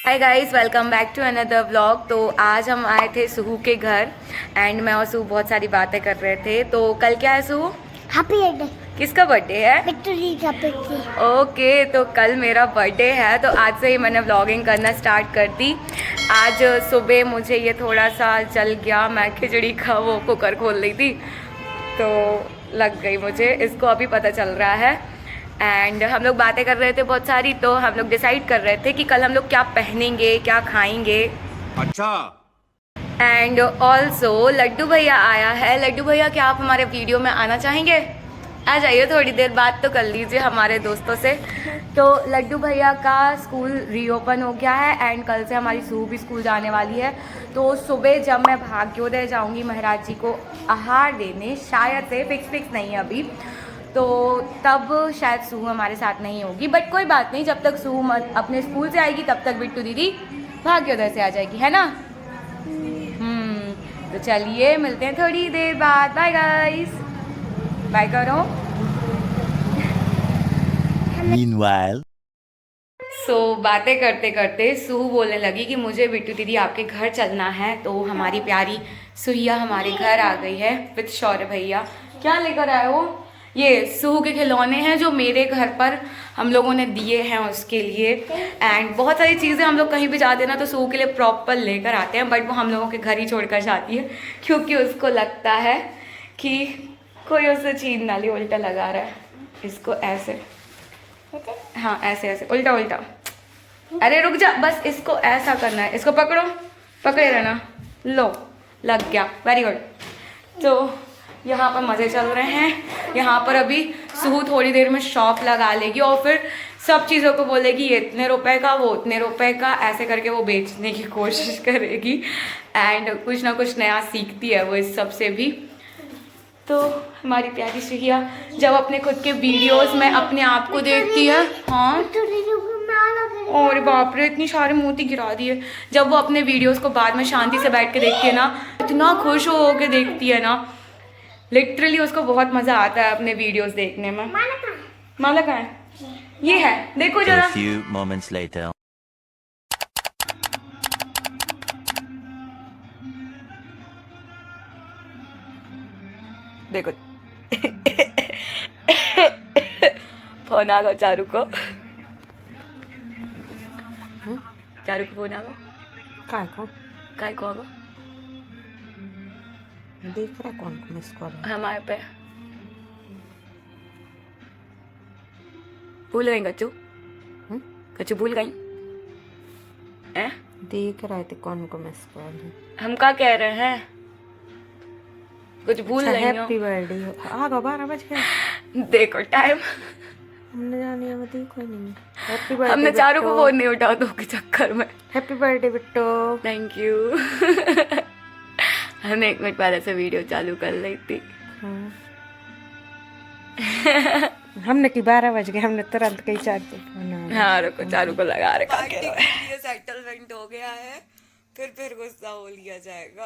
Hi guys, welcome back to another vlog. तो आज हम आए थे सुहू के घर एंड मैं और सुहू बहुत सारी बातें कर रहे थे। तो कल क्या है सुहू? Happy birthday. किसका बर्थडे है? विक्टोरी का बर्थडे। ओके, तो कल मेरा बर्थडे है, तो आज से ही मैंने व्लॉगिंग करना स्टार्ट कर दी। आज सुबह मुझे ये थोड़ा सा जल गया, मैं खिचड़ी का वो कुकर खोल रही थी तो लग गई मुझे, इसको अभी पता चल रहा है। एंड हम लोग बातें कर रहे थे बहुत सारी, तो हम लोग डिसाइड कर रहे थे कि कल हम लोग क्या पहनेंगे, क्या खाएंगे। अच्छा। एंड ऑल्सो लड्डू भैया आया है। लड्डू भैया, क्या आप हमारे वीडियो में आना चाहेंगे? आ जाइए, थोड़ी देर बात तो कर लीजिए हमारे दोस्तों से। तो लड्डू भैया का स्कूल रीओपन हो गया है एंड कल से हमारी सुबह भी स्कूल जाने वाली है। तो सुबह जब मैं भाग्योदय जाऊंगी महाराज जी को आहार देने, शायद से फिक्स नहीं है अभी, तो तब शायद सुहू हमारे साथ नहीं होगी। बट कोई बात नहीं, जब तक सुहू अपने स्कूल से आएगी तब तक बिट्टू दीदी भाग्योदय से आ जाएगी, है ना? तो चलिए मिलते हैं थोड़ी देर बाद। बाय गाइस, बाय करो। Meanwhile, बातें करते करते सुहू बोलने लगी कि मुझे बिट्टू दीदी आपके घर चलना है। तो हमारी प्यारी सुहिया हमारे घर आ गई है विद शौर्य भैया। क्या लेकर आए हो? ये सुहू के खिलौने हैं जो मेरे घर पर हम लोगों ने दिए हैं उसके लिए। एंड बहुत सारी चीज़ें हम लोग कहीं भी जाते हैं ना तो सुहू के लिए प्रॉपर लेकर आते हैं, बट वो हम लोगों के घर ही छोड़कर जाती है क्योंकि उसको लगता है कि कोई उससे छीन ना ले। उल्टा लगा रहा है इसको, ऐसे, हाँ ऐसे ऐसे उल्टा उल्टा। अरे रुक जा, बस इसको ऐसा करना है, इसको पकड़ो, पकड़े रहना। लो, लग गया, वेरी गुड। तो यहाँ पर मज़े चल रहे हैं। यहाँ पर अभी सुहू थोड़ी देर में शॉप लगा लेगी और फिर सब चीज़ों को बोलेगी ये इतने रुपए का, वो उतने रुपए का, ऐसे करके वो बेचने की कोशिश करेगी। एंड कुछ ना कुछ नया सीखती है वो इस सब से भी। तो हमारी प्यारी सुहिया जब अपने खुद के वीडियोस में अपने आप को देखती है, हाँ, और बाप रे इतनी सारी मोती गिरा दिए। जब वो अपने वीडियोस को बाद में शांति से बैठ के देखती है ना, इतना खुश हो के देखती है ना, लिटरली उसको बहुत मज़ा आता है अपने वीडियोस देखने में। माला कहाँ है? ये है, देखो a जरा। few moments later. देखो फोन आ गया चारू को। चारू को फोन आ गया। काय को आ गया? देख रहा कौन को मिस कॉल है हमारे पे। भूल गई कच्चू? कच्चू भूल गई? देख रहे थे कौन को मिस कॉल है। हम क्या कह रहे हैं? कुछ भूल गई हो? Happy birthday. आ गया 12 बज गए। देखो टाइम, हमने जाने अब देखो ही नहीं। Happy birthday. हमने चारों को फोन नहीं उठा दो के चक्कर में। Happy birthday Bitto. Thank you. हमने 1 मिनट पहले से वीडियो चालू कर ली थी। हमने की 12 बज गए, हमने तुरंत कई चार। हाँ रुको, चारू को लगा रखा। ये सेटलमेंट हो गया है, फिर गुस्सा हो लिया जाएगा।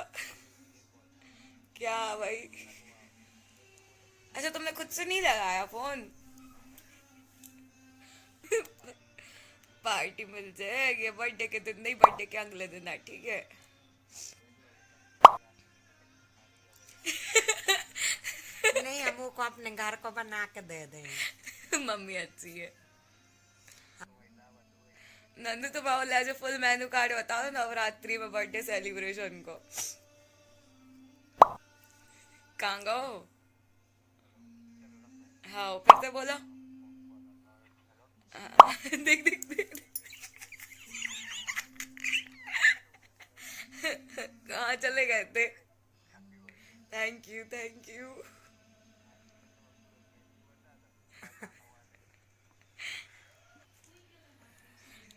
क्या भाई? अच्छा, तुमने खुद से नहीं लगाया फोन? पार्टी मिल जाएगी बर्थडे के दिन नहीं, बर्थडे के अगले दिन है, ठीक है? नहीं, हम को अपने घर को बना के दे दें। मम्मी अच्छी है। नंदू, तो बाबू ऐसे फुल मेनू कार्ड बताओ नवरात्रि में बर्थडे सेलिब्रेशन को। कहाँ गो? हाँ फिर से बोलो। देख देख देख, कहाँ चले गए थे? Thank you thank you.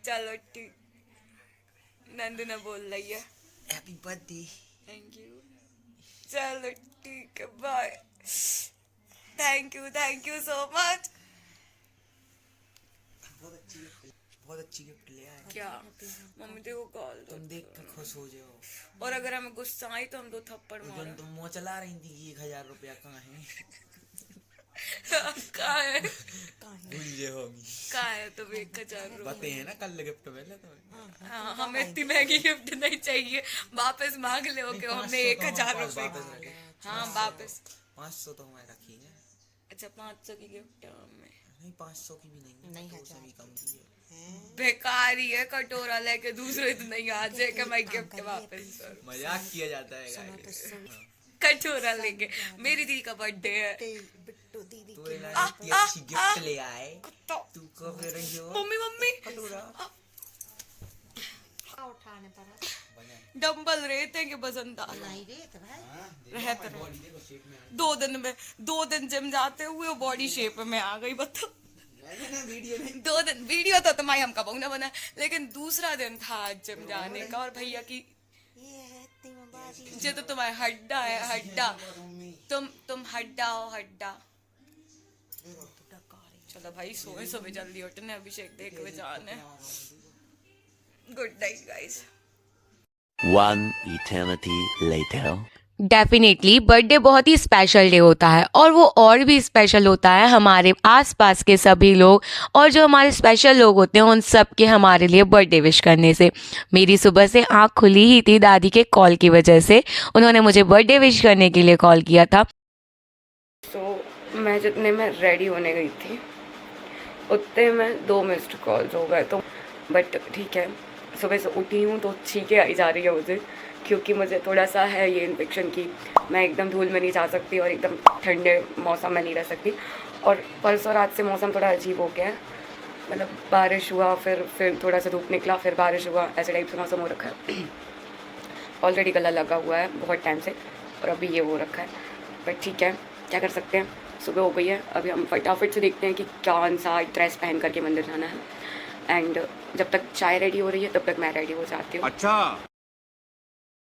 चलो ठीक, नंदू ने बोल रही है हैप्पी बर्थडे। Thank you. चलो ठीक है, bye. Thank you so much. बहुत अच्छी गिफ्ट ले आए। क्या? मम्मी देखो कॉल दो, तुम देख कर खुश हो जाओ। और अगर हमें गुस्सा आई तो हम 2 थप्पड़ मारें। तुम मुँह चला रही थी कि 1000 रुपया कहाँ है। कहाँ है भूल होगी। कहाँ है तुम 1000 रुपये? बातें हैं ना, कल गिफ्ट मिले तो हाँ, हमें इतनी महंगी गिफ्ट नहीं चाहिए, वापस मांग ले कि हमने 1000 रुपये। हाँ वापस। 500 तो हमारे रखी है। अच्छा 500 की गिफ्ट हमें नहीं 500 की भी नहीं, नहीं, तो भी कम की है। बेकार ही है, कटोरा लेके दूसरे दिन नहीं आ जाए कि मैं गिफ्ट वापस करूं। मजाक किया जाता है गाइस। कटोरा लेके, मेरी दीदी का बर्थडे है। बिट्टू दीदी तू इतनी अच्छी गिफ्ट ले आए, कुत्ता। तू को फिर यो मम्मी मम्मी उठाने पर डंबल रहते हैं कि बसंता नहीं रे तो भाई रहते रहे। 2 दिन जिम जाते हुए वो बॉडी शेप में आ गई, बताओ। 2 दिन वीडियो तो तुम्हारी हम कब ना बना, लेकिन दूसरा दिन था जिम जाने का। और भैया की ये है तिमबाजी जो तो तुम्हारा हड्डा है, हड्डा। तुम हड्डा हो, हड्डा। चलो भाई सोए, सुबह जल्दी उठने, अभिषेक देख के जाने। Good night guys. One eternity later. Definitely birthday बहुत ही स्पेशल डे होता है, और वो और भी स्पेशल होता है हमारे आसपास के सभी लोग और जो हमारे स्पेशल लोग होते हैं उन सब के हमारे लिए बर्थडे विश करने से। मेरी सुबह से आँख खुली ही थी दादी के कॉल की वजह से, उन्होंने मुझे बर्थडे विश करने के लिए कॉल किया था। तो मैं जितने में रेडी होने गई थी उतने में 2 मिस्ड कॉल्स हो गए। तो बट ठीक है, सुबह से उठी हूँ तो छींकें आई जा रही है मुझे, क्योंकि मुझे थोड़ा सा है ये इन्फेक्शन की। मैं एकदम धूल में नहीं जा सकती और एकदम ठंडे मौसम में नहीं रह सकती। और परसों रात से मौसम थोड़ा अजीब हो गया है, मतलब बारिश हुआ, फिर थोड़ा सा धूप निकला, फिर बारिश हुआ, ऐसे टाइप से मौसम हो रखा है। ऑलरेडी गला लगा हुआ है बहुत टाइम से, और अभी ये हो रखा है। बट ठीक है, क्या कर सकते हैं, सुबह हो गई है। अभी हम फटाफट से देखते हैं कि कौन सा ड्रेस पहन करके मंदिर जाना है। एंड जब तक चाय रेडी हो रही है तब तक मैं रेडी हो जाती हूँ। अच्छा।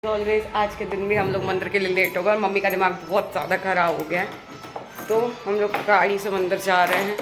ऑलवेज आज के दिन भी हम लोग मंदिर के लिए लेट हो गए और मम्मी का दिमाग बहुत ज़्यादा ख़राब हो गया है, तो हम लोग गाड़ी से मंदिर जा रहे हैं।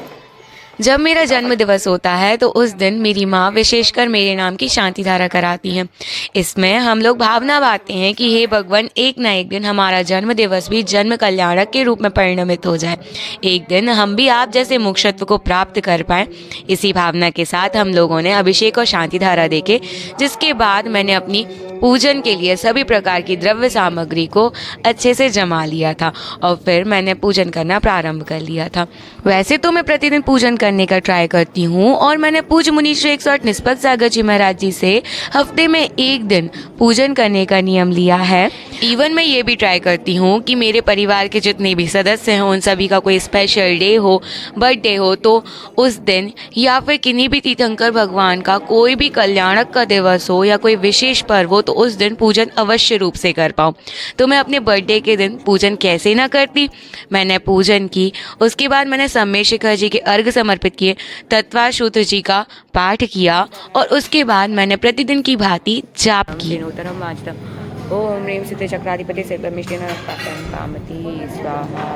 जब मेरा जन्म दिवस होता है तो उस दिन मेरी माँ विशेषकर मेरे नाम की शांति धारा कराती हैं। इसमें हम लोग भावना बांधते हैं कि हे भगवान, एक ना एक दिन हमारा जन्म दिवस भी जन्म कल्याणक के रूप में परिणमित हो जाए, एक दिन हम भी आप जैसे मोक्षत्व को प्राप्त कर पाएं। इसी भावना के साथ हम लोगों ने अभिषेक और शांति धारा देके, जिसके बाद मैंने अपनी पूजन के लिए सभी प्रकार की द्रव्य सामग्री को अच्छे से जमा लिया था और फिर मैंने पूजन करना प्रारंभ कर लिया था। वैसे तो मैं प्रतिदिन पूजन करने का ट्राई करती हूँ और मैंने पूज्य मुनि श्री 108 निष्पक्ष सागर जी महाराज जी से हफ्ते में एक दिन पूजन करने का नियम लिया है। इवन मैं ये भी ट्राई करती हूँ कि मेरे परिवार के जितने भी सदस्य हैं उन सभी का कोई स्पेशल डे हो, बर्थडे हो, तो उस दिन या फिर किन्हीं भी तीर्थंकर भगवान का कोई भी कल्याणक का दिवस हो या कोई विशेष पर्व हो तो उस दिन पूजन अवश्य रूप से कर पाऊँ। तो मैं अपने बर्थडे के दिन पूजन कैसे ना करती, मैंने पूजन की, उसके बाद मैंने सम्मेद शिखर जी के अर्घ समर्पित किए, तत्वा सूत्र जी का पाठ किया और उसके बाद मैंने प्रतिदिन की भांति जाप की। ओम ह्रीं सिद्धि चक्राधिपति कामती स्वाहा।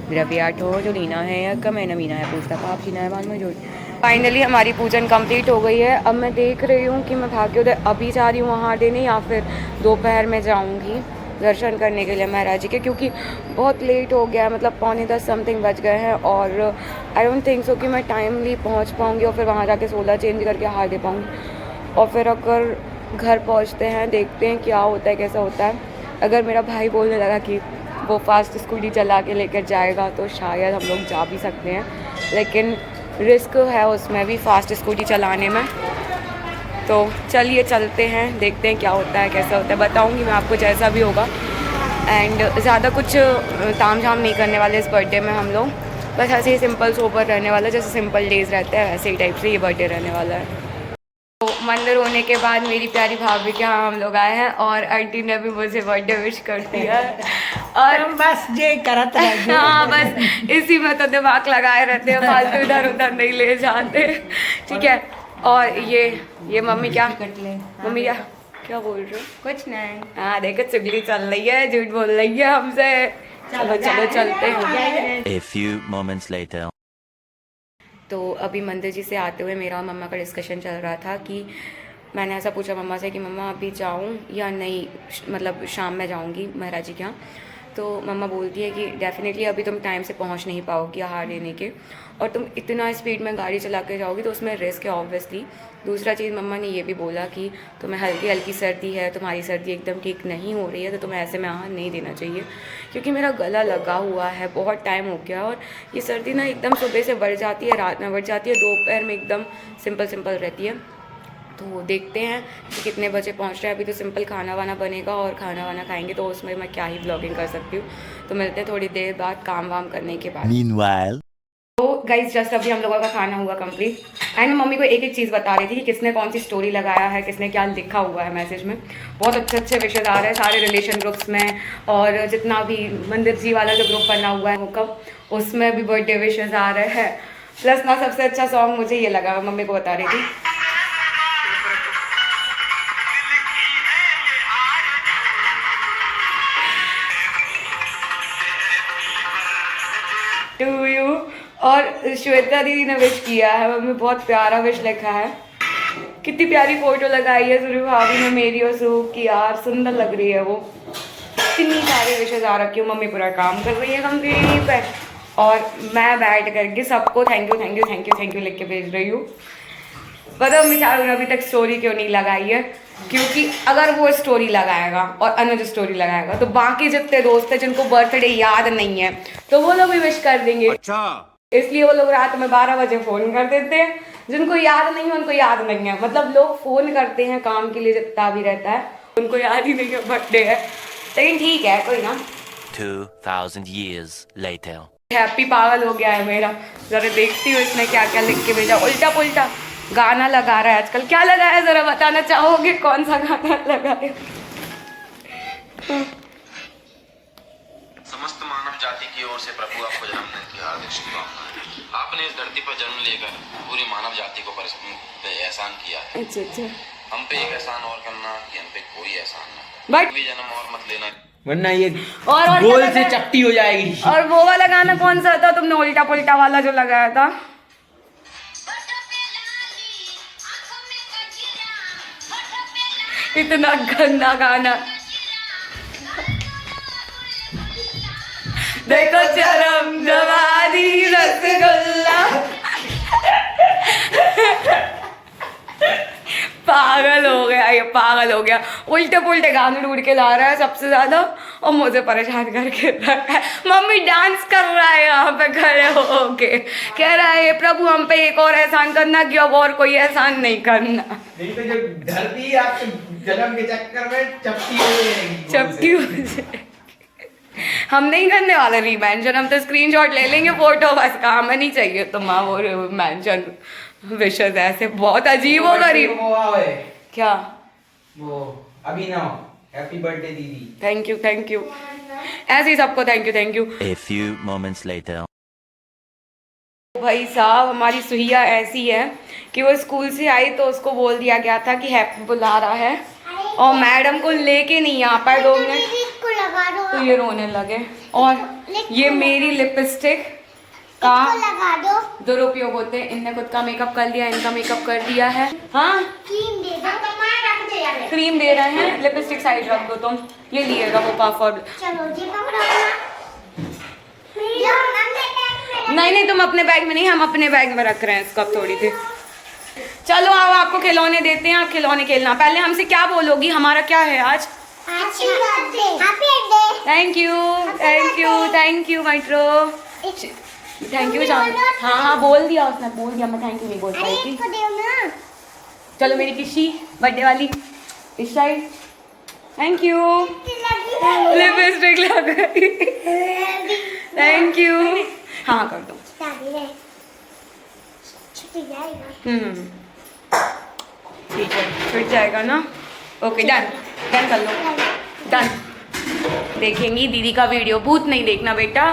द्रव्याठो जो लीना है या कम है न मीना है, पूछता पाप जीना है में जोड़। फाइनली हमारी पूजन कंप्लीट हो गई है। अब मैं देख रही हूँ कि मैं भाग्योदय अभी जा रही हूँ वहाँ देने या फिर दोपहर में जाऊँगी दर्शन करने के लिए महाराज जी के, क्योंकि बहुत लेट हो गया है, मतलब 9:45 समथिंग बज गए हैं और आई डोंट थिंक सो कि मैं टाइमली पहुँच पाऊँगी और फिर वहाँ जाके 16 चेंज करके हार दे पाऊँगी। और फिर अगर घर पहुँचते हैं देखते हैं क्या होता है, कैसा होता है। अगर मेरा भाई बोलने लगा कि वो फास्ट स्कूटी चला के लेकर जाएगा तो शायद हम लोग जा भी सकते हैं, लेकिन रिस्क है उसमें भी फास्ट स्कूटी चलाने में। तो चलिए चलते हैं, देखते हैं क्या होता है, कैसा होता है, बताऊंगी मैं आपको जैसा भी होगा। एंड ज़्यादा कुछ ताम झाम नहीं करने वाले इस बर्थडे में हम लोग, बस ऐसे ही सिंपल सोबर रहने वाला, जैसे सिंपल डेज़ रहते हैं वैसे ही टाइप से ये बर्थडे रहने वाला है। तो मंदिर होने के बाद मेरी प्यारी भाभी के यहाँ हम लोग आए हैं और आंटी ने भी मुझे बर्थडे विश कर दिया और बस ये करत रह हाँ बस इसी में तो दिमाग लगाए रहते हैं, फालतू इधर उधर नहीं ले जाते, ठीक है। और ये मम्मी क्या मम्मी क्या बोल रहे हो? कुछ नहीं। हाँ देखो चुगली चल रही है, झूठ बोल रही है हमसे। चलो चलो चलते हैं। A few moments later. तो अभी मंदिर जी से आते हुए मेरा और मम्मा का डिस्कशन चल रहा था कि मैंने ऐसा पूछा मम्मा से कि मम्मा अभी जाऊं या नहीं, मतलब शाम में जाऊंगी महाराज जी के यहाँ। तो मम्मा बोलती है कि डेफिनेटली अभी तुम टाइम से पहुंच नहीं पाओगी आहार लेने के, और तुम इतना स्पीड में गाड़ी चला के जाओगी तो उसमें रिस्क है ऑब्वियसली। दूसरा चीज़ मम्मा ने ये भी बोला कि तुम्हें हल्की हल्की सर्दी है, तुम्हारी सर्दी एकदम ठीक नहीं हो रही है, तो तुम्हें ऐसे में आहार नहीं देना चाहिए, क्योंकि मेरा गला लगा हुआ है, बहुत टाइम हो गया, और ये सर्दी ना एकदम सुबह से बढ़ जाती है, रात में बढ़ जाती है, दोपहर में एकदम सिंपल रहती है। तो देखते हैं कि कितने बजे पहुंच रहे हैं। अभी तो सिंपल खाना वाना बनेगा और खाना वाना खाएंगे, तो उसमें मैं क्या ही ब्लॉगिंग कर सकती हूँ। तो मिलते हैं थोड़ी देर बाद काम वाम करने के बाद। Meanwhile, तो गाइज जस्ट अभी हम लोगों का खाना हुआ कंप्लीट, एंड मैं मम्मी को एक एक चीज़ बता रही थी कि किसने कौन सी स्टोरी लगाया है, किसने क्या लिखा हुआ है मैसेज में। बहुत अच्छे विशेष आ रहे हैं सारे रिलेशन ग्रुप्स में, और जितना भी मंदिर जी वाला जो ग्रुप बना हुआ है वो कब, उसमें भी बर्थडे विशेष आ रहे हैं। प्लस ना सबसे अच्छा सॉन्ग मुझे ये लगा, मैं मम्मी को बता रही थी। टू यू, और श्वेता दीदी ने विश किया है, मम्मी बहुत प्यारा विश लिखा है। कितनी प्यारी फोटो लगाई है सूर्य भाभी ने मेरी और सुह की, यार सुंदर लग रही है वो। इतनी सारी विशेष आ रखी हूँ, मम्मी पूरा काम कर रही है कंप्लीट पे, और मैं बैठ करके सबको थैंक यू लिख के भेज रही हूँ। पता मम्मी चारों ने अभी तक स्टोरी क्यों नहीं लगाई है, क्योंकि अगर वो स्टोरी लगाएगा और अनुज स्टोरी लगाएगा तो बाकी जितने दोस्त हैं जिनको बर्थडे याद नहीं है तो वो लोग भी विश कर देंगे। अच्छा, इसलिए वो लोग रात में 12 बजे फ़ोन कर देते हैं। जिनको याद नहीं है उनको याद नहीं है, मतलब लोग फ़ोन करते हैं काम के लिए जितना भी रहता है, उनको याद ही नहीं है बर्थडे है। लेकिन ठीक है, कोई ना। 2000 years later. हैप्पी पागल हो गया है मेरा, जरा देखती हूँ इसने क्या क्या लिख के भेजा। उल्टा पुल्टा गाना लगा रहा है आजकल, क्या लगा है जरा बताना चाहोगे, कौन सा गाना लगा है? समस्त मानव जाति की ओर से प्रभु आपको जन्मदिन की हार्दिक शुभकामनाएं। आपने इस धरती पर जन्म लेकर पूरी मानव जाति को एहसान किया है। अच्छा हम पे एक एहसान और करना कि हम पे कोई एहसान ना करे। बट भी जन्म और मत लेना, वरना ये और गोल क्या से लगा है? चपटी हो जाएगी। और वो वाला गाना कौन सा था तुमने उल्टा पुल्टा वाला जो लगाया था? इतना गंदा गाना, देखो चरम जवानी रसगुल्ला। पागल हो गया ये, पागल हो गया। उल्टे पुल्टे गाने ढूंढ के ला रहा है सबसे ज्यादा, और मुझे परेशान करके रखा है। मम्मी डांस कर रहा है यहाँ पे खड़े होके, कह रहा है प्रभु हम पे एक और एहसान करना कि अब और कोई एहसान नहीं करना। नहीं तो जो धरती आपके जन्म के चक्कर में चपटी हो जाएगी। चपटी हो जाएगी। हम नहीं करने वाले रीमेंशन, हम तो स्क्रीनशॉट ले लेंगे फोटो, बस काम नहीं चाहिए तो माँ वो मेंशन विशेष ऐसे बहुत अजीब हो गरीब। क्या वो अभिनव, हैप्पी बर्थडे दीदी। थैंक यू ऐसे ही सबको thank you. A few moments later. भाई साहब हमारी सुहिया ऐसी है कि वो स्कूल से आई तो उसको बोल दिया गया था कि हैप्पी बुला रहा है, और मैडम को लेके नहीं आ पाए 2 मिनट तो ये रोने लगे। और ये मेरी लिपस्टिक का दुरुपयोग होते हैं, इनने खुद का मेकअप कर लिया, इनका मेकअप कर दिया है। हाँ क्रीम दे रहे हैं, लिपस्टिक साइड रख दो तुम, ये लिएगा वो पाफर। नहीं तुम अपने बैग में नहीं, हम अपने बैग में रख रहे हैं इसको थोड़ी देर। चलो आओ आपको खिलौने देते हैं, आप खिलौने खेलना। पहले हमसे क्या बोलोगी, हमारा क्या है आज? थैंक यू माइट्रो, थैंक यू जान। हाँ बोल दिया उसने, बोल दिया, मैं थैंक यू नहीं बोल पाई थी। चलो मेरी किशी बर्थडे वाली इस साइड, थैंक यू। लिपस्टिक लग गई, थैंक यू। हाँ कर दो। ठीक है फिर जाएगा ना, ओके डन कर लो, डन। देखेंगी दीदी का वीडियो। भूत नहीं देखना बेटा,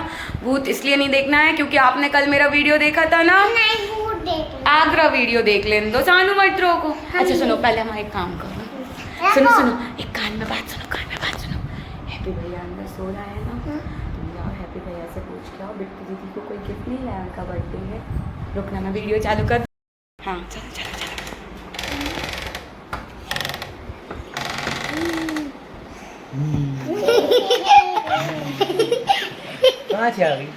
भूत इसलिए नहीं देखना है क्योंकि आपने कल मेरा वीडियो देखा था ना, आगरा वीडियो देख लेने दो सानू मट्रो को। अच्छा सुनो, पहले हम एक काम करो, सुनो एक कान में बात सुनो। हैप्पी भैया अंदर सो रहा है ना, तुम जाओ हैप्पी भैया से पूछ के आओ बिट्टू दीदी को कोई गिफ्ट नहीं लाया, उनका बर्थडे है। रुकना मैं वीडियो चालू कर। हाँ चलो कहाँ से आ गई?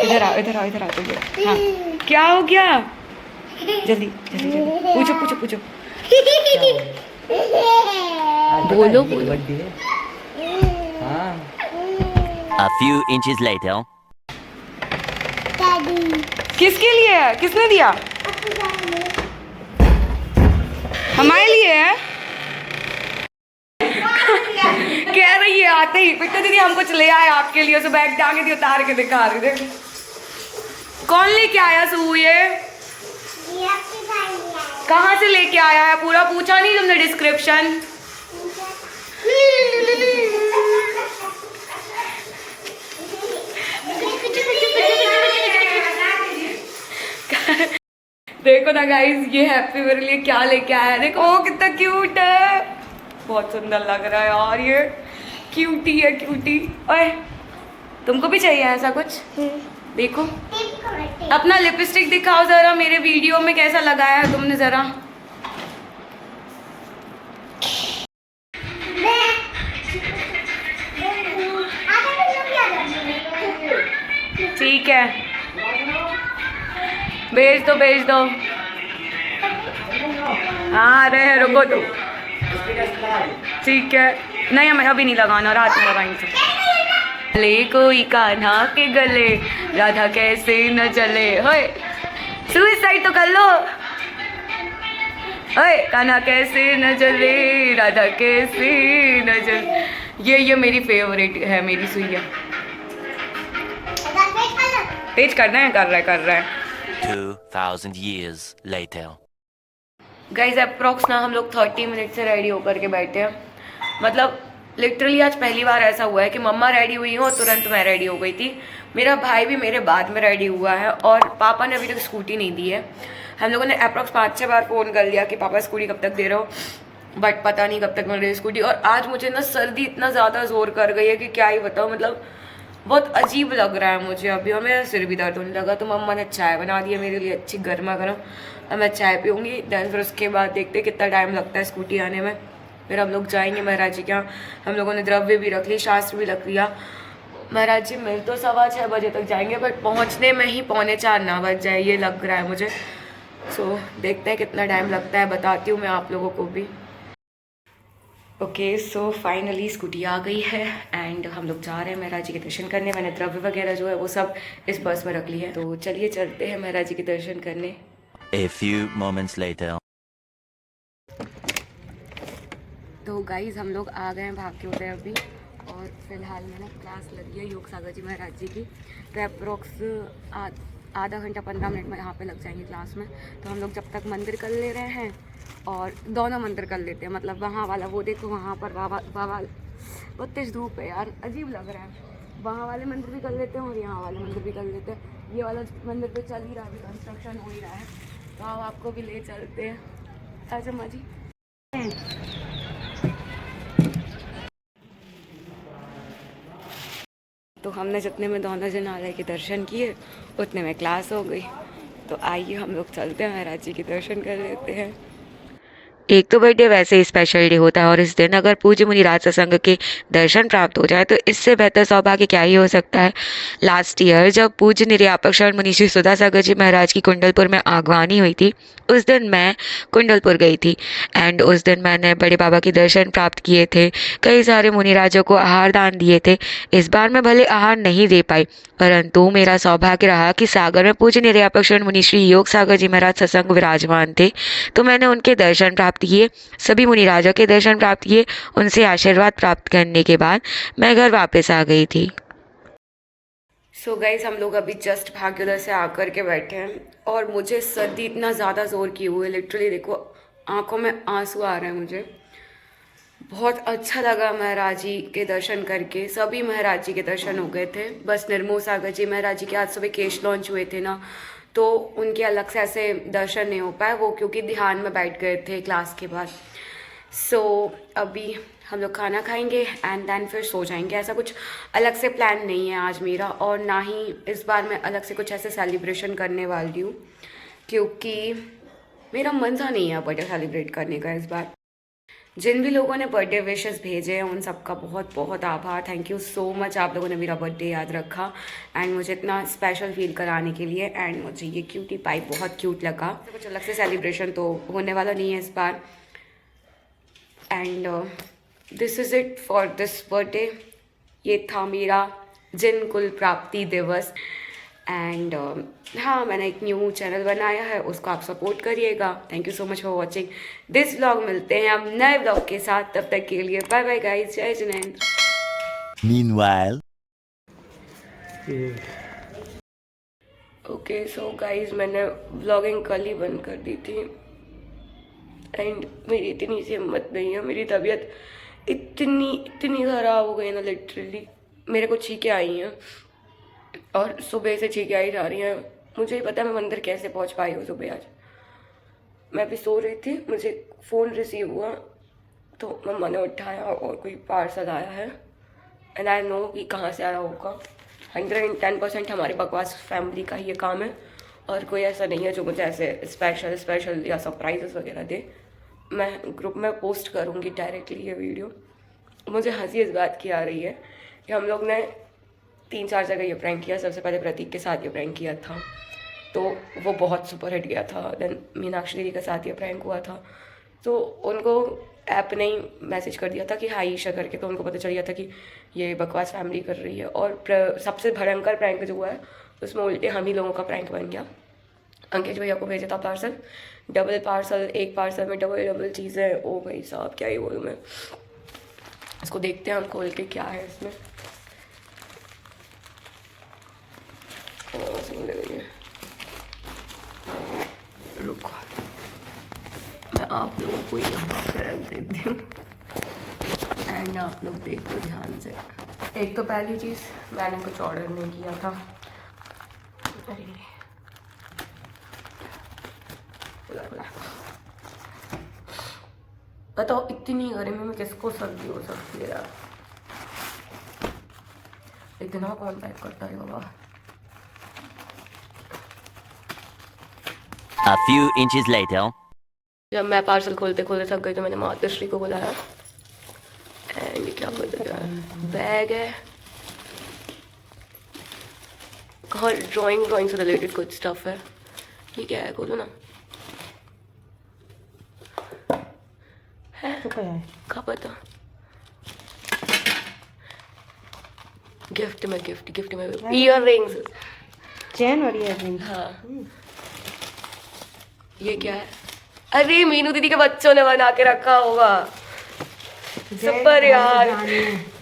इधर आओ इधर आओ इधर आओ तुम लोग। हाँ क्या हो गया? जल्दी जल्दी जल्दी पूछो पूछो पूछो। बोलो बोलो। बर्थडे है। हाँ A few inches later. किसके लिए है? किसने दिया? हमारे लिए है। कह रही है आते ही बेटा दीदी हम कुछ ले आए आपके लिए, उसे बैग टांगे दी उतार के दिखा रहे थे। कौन लेके आया सू ये? कहाँ से लेके आया है? पूरा पूछा नहीं तुमने डिस्क्रिप्शन? देखो ना गाइस ये हैप्पी मेरे लिए क्या लेके आया है। देखो वो कितना क्यूट है, बहुत सुंदर लग रहा है यार, ये क्यूटी है क्यूटी। ओए तुमको भी चाहिए ऐसा कुछ? देखो अपना लिपस्टिक दिखाओ जरा, मेरे वीडियो में कैसा लगाया है तुमने जरा। ठीक है भेज दो भेज दो। हाँ रहे रुको तो ठीक है। नहीं हमें अभी नहीं लगाना, रात में लगाएंगे। ले कोई कान्हा के गले राधा कैसे न चले। होए सुसाइड तो कर लो। ओए कान्हा कैसे न चले राधा कैसे न चले। ये मेरी फेवरेट है मेरी सुइया। तेज करना है? कर रहा है। 2000 years later. गाइज अप्रॉक्स ना हम लोग 30 मिनट से रेडी होकर के बैठे हैं। मतलब लिटरली आज पहली बार ऐसा हुआ है कि मम्मा रेडी हुई हो और तुरंत मैं रेडी हो गई थी। मेरा भाई भी मेरे बाद में रेडी हुआ है और पापा ने अभी तक स्कूटी नहीं दी है। हम लोगों ने अप्रॉक्स 5-6 बार फ़ोन कर लिया कि पापा स्कूटी कब तक दे रहे हो, बट पता नहीं कब तक मिल रही है स्कूटी। और आज मुझे ना सर्दी इतना ज़्यादा जोर कर गई है कि क्या ही बताऊँ, मतलब बहुत अजीब लग रहा है मुझे अभी, और मेरा सिर भी दर्द होने लगा। तो मम्मा ने चाय बना दी है मेरे लिए अच्छी गर्मा गर्म, और मैं चाय पीऊँगी। देन फिर उसके बाद देखते कितना टाइम लगता है स्कूटी आने में। फिर हम लोग जाएंगे महाराज जी के यहाँ। हम लोगों ने द्रव्य भी रख ली, शास्त्र भी रख लिया। महाराज जी मिल तो 6:15 बजे तक जाएंगे, बट पहुँचने में ही 3:45 ना बज जाए ये लग रहा है मुझे। सो देखते हैं कितना टाइम लगता है, बताती हूँ मैं आप लोगों को भी। ओके सो फाइनली स्कूटी आ गई है एंड हम लोग जा रहे हैं महाराज जी के दर्शन करने। मैंने द्रव्य वगैरह जो है वो सब इस बस में रख ली है, तो चलिए चलते हैं महाराज जी के दर्शन करने। A few moments later. तो गाइज हम लोग आ गए हैं भाग के उधर अभी, और फिलहाल में ना क्लास लगी है योग सागर जी महाराज जी की। तो अप्रोक्स आधा घंटा 15 मिनट में यहाँ पे लग जाएंगे क्लास में। तो हम लोग जब तक मंदिर कर ले रहे हैं और दोनों मंदिर कर लेते हैं, मतलब वहाँ वाला वो देखो वहाँ पर बाबा बहुत तेज धूप है यार, अजीब लग रहा है। वहाँ वाले मंदिर भी कर लेते हैं और यहाँ वाले मंदिर भी कर लेते हैं। ये वाला मंदिर तो चल ही रहा है, कंस्ट्रक्शन हो ही रहा है, तो अब आपको भी ले चलते हैं। आजा माँ जी। तो हमने जितने में दोनों जनालय के दर्शन किए उतने में क्लास हो गई। तो आइए हम लोग चलते हैं महाराज जी के दर्शन कर लेते हैं। एक तो बर्थडे वैसे ही स्पेशल डे होता है, और इस दिन अगर पूज्य मुनिराज सत्संग के दर्शन प्राप्त हो जाए तो इससे बेहतर सौभाग्य क्या ही हो सकता है। लास्ट ईयर जब पूज्य निर्यापक शरण मुनि श्री सुधा सागर जी महाराज की कुंडलपुर में आगवानी हुई थी, उस दिन मैं कुंडलपुर गई थी एंड उस दिन मैंने बड़े बाबा के दर्शन प्राप्त किए थे। कई सारे मुनिराजों को आहार दान दिए थे। इस बार मैं भले आहार नहीं दे पाई, परंतु मेरा सौभाग्य रहा कि सागर में पूज्य निर्यापक शरण मुनि श्री योग सागर जी महाराज सत्संग विराजमान थे। तो मैंने उनके दर्शन प्राप्त किए, सभी मुनिराजों के दर्शन प्राप्त किए। उनसे आशीर्वाद प्राप्त करने के बाद मैं घर वापस आ गई थी। सो गाइस हम लोग अभी जस्ट भाग्योदय से आकर के बैठे हैं और मुझे सर्दी इतना ज़्यादा जोर की हुई है, लिटरली देखो आंखों में आंसू आ रहे हैं मुझे। बहुत अच्छा लगा महाराज जी के दर्शन करके, सभी महाराज जी के दर्शन हो गए थे। बस निर्मोह सागर जी महाराज जी के आज सुबह केश लॉन्च हुए थे ना, तो उनके अलग से ऐसे दर्शन नहीं हो पाए, वो क्योंकि ध्यान में बैठ गए थे क्लास के बाद। सो अभी हम लोग खाना खाएंगे एंड देन फिर सो जाएंगे। ऐसा कुछ अलग से प्लान नहीं है आज मेरा, और ना ही इस बार मैं अलग से कुछ ऐसे सेलिब्रेशन करने वाली हूँ, क्योंकि मेरा मन सा नहीं है बर्थडे सेलिब्रेट करने का इस बार। जिन भी लोगों ने बर्थडे विशेस भेजे हैं उन सबका बहुत बहुत आभार। थैंक यू सो मच, आप लोगों ने मेरा बर्थडे याद रखा एंड मुझे इतना स्पेशल फील कराने के लिए। एंड मुझे ये क्यूटी पाई बहुत क्यूट लगा। कुछ अलग से सेलिब्रेशन तो होने वाला नहीं है इस बार। And this is it for this birthday. ये था मेरा जिन कुल प्राप्ति दिवस। एंड हाँ, मैंने एक न्यू चैनल बनाया है, उसको आप सपोर्ट करिएगा। Thank you so much for watching this vlog. मिलते हैं अब नए व्लॉग के साथ, तब तक के लिए बाय बाय गाइस, जय Jinendra. Meanwhile. Okay so guys, मैंने व्लॉगिंग कल ही बंद कर दी थी एंड मेरी इतनी सी हिम्मत नहीं है। मेरी तबीयत इतनी ख़राब हो गई ना, लिटरली मेरे को छींकें आई हैं और सुबह से छींकें आई जा रही हैं। मुझे ही पता है मैं मंदिर कैसे पहुंच पाई हूँ सुबह आज। मैं भी सो रही थी, मुझे फ़ोन रिसीव हुआ तो मम्मा ने उठाया और कोई पार्सल आया है एंड आई नो कि कहाँ से आया होगा। 110% हमारे बकवास फैमिली का ही ये काम है और कोई ऐसा नहीं है जो मुझे ऐसे स्पेशल या सरप्राइजेस वगैरह दे। मैं ग्रुप में पोस्ट करूँगी डायरेक्टली ये वीडियो। मुझे हंसी इस बात की आ रही है कि हम लोग ने 3-4 जगह ये प्रैंक किया। सबसे पहले प्रतीक के साथ ये प्रैंक किया था तो वो बहुत सुपर हिट गया था। देन मीनाक्षी दीदी के साथ ये प्रैंक हुआ था तो उनको ऐप ने ही मैसेज कर दिया था कि हाई ईशा करके, तो उनको पता चल गया था कि ये बकवास फैमिली कर रही है। और सबसे भयंकर प्रैंक जो हुआ है उसमें उल्टे हम ही लोगों का प्रैंक बन गया। अंकित भैया को भेजा था पार्सल, डबल पार्सल, एक पार्सल में डबल चीज़ें। ओ भाई साहब, क्या ही बोलूँ मैं। इसको देखते हैं हम खोल के क्या है इसमें। रुको, मैं आप लोगों को यहाँ पे रख देती हूँ एंड आप लोग देखो ध्यान से। एक तो पहली चीज़, मैंने कुछ ऑर्डर नहीं किया था। अरे बताओ, इतनी गर्मी में किसको सर्दी हो सकती है यार। इतना कौन पैक करता है बाबा। A few inches later. जब मैं पार्सल खोलते खोलते थक गई तो मैंने मातृश्री को बुलाया एंड क्या बोलते हैं, बैग है। कहाँ ड्राइंग से रिलेटेड कुछ स्टफ है। ये क्या है, खोलो ना। है क्या पता। गिफ्ट में ईयर रिंग्स, चैन और ईयररिंग। हाँ। ये क्या है? अरे मीनू दीदी के बच्चों ने बना के रखा होगा। सुपर यार,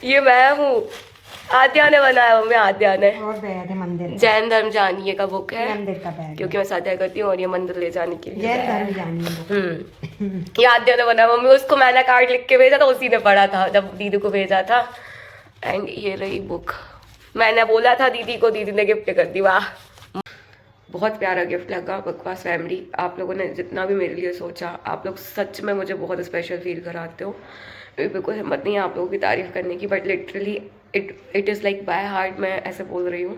ये मैं हूँ। आद्या ने बनाया, मैं आद्या ने। और बैग है मंदिर, जैन धर्म जानिए का बुक है, मंदिर का बैग, क्योंकि मैं स्वाध्याय करती हूँ और ये मंदिर ले जाने के लिए जैन धर्म जानिए। ये आद्या ने बनाया। मम्मी उसको मैंने कार्ड लिख के भेजा था, उसी ने पढ़ा था जब दीदी को भेजा था। एंड ये रही बुक, मैंने बोला था दीदी को, दीदी ने गिफ्ट कर दी। वाह, बहुत प्यारा गिफ्ट लगा। बकवास फैमिली, आप लोगों ने जितना भी मेरे लिए सोचा, आप लोग सच में मुझे बहुत स्पेशल फील कराते हो। मेरी बिल्कुल हिम्मत नहीं है आप लोगों की तारीफ़ करने की, but literally it is like by heart मैं ऐसे बोल रही हूँ।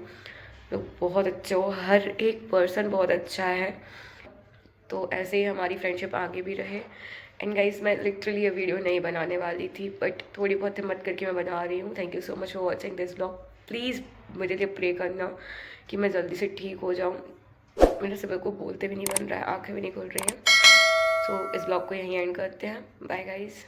लोग बहुत अच्छे हो, हर एक पर्सन बहुत अच्छा है। तो ऐसे ही हमारी फ्रेंडशिप आगे भी रहे। एंड गाइस, मैं लिटरली ये वीडियो नहीं बनाने वाली थी, बट थोड़ी बहुत हिम्मत करके मैं बना रही हूँ। Thank you so much for watching this blog. Please मेरे लिए प्रे करना कि मैं जल्दी से ठीक हो जाऊँ। मेरे से बिल्कुल बोलते भी नहीं बन रहा है, आंखें भी नहीं खुल रही हैं। सो इस ब्लॉग को यहीं एंड करते हैं। Bye guys.